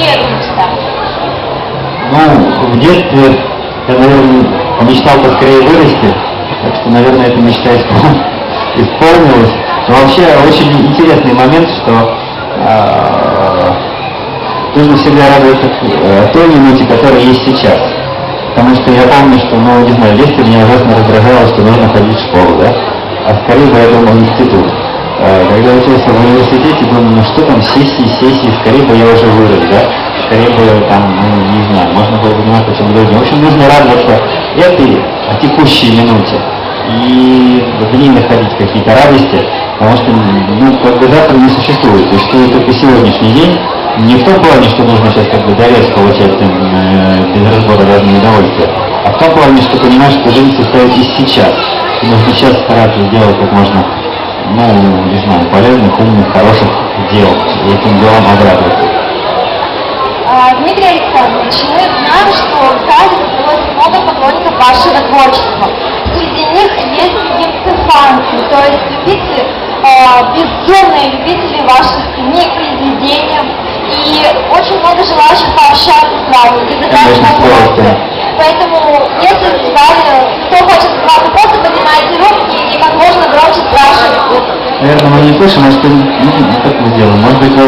Где эта мечта? Ну, в детстве я, наверное, мечтал поскорее вырасти, так что, наверное, эта мечта исполнилась. Но вообще очень интересный момент, что нужно всегда радоваться той минуте, которая есть сейчас. Потому что я помню, что, ну, не знаю, в детстве меня ужасно раздражало, что нужно ходить в школу, да? А скорее бы я думал в институт. Когда учился в университете, думаю, ну что там, сессии, скорее бы я уже вырос, да? Скорее бы там, ну, не знаю, можно было бы заниматься чем-то другим. В общем, нужно радоваться этой текущей минуте и в ней находить какие-то радости, потому что, ну, как бы завтра не существует, существует только сегодняшний день. Не в том плане, что нужно сейчас как бы довес получать там, без разбора разные удовольствия, а в том плане, что понимаешь, что жизнь состоит из сейчас. И нужно сейчас стараться сделать как можно, ну, не знаю, полезных, умных, хороших дел, и этим делом обрадоваться. Дмитрий Александрович, мы знаем, что в ТАЗе собралось много поклонников вашего творчества. Среди них есть гипсофанки, то есть любители, безумные любители ваших книг, произведений. И очень много желающих пообщаться с вами и задать вопросы. Поэтому, если в зале кто хочет задать вопросы, поднимайте руки и как можно громче спрашивайте. Наверное, мы не слышим, а что, ну, как мы сделаем? Может быть, вы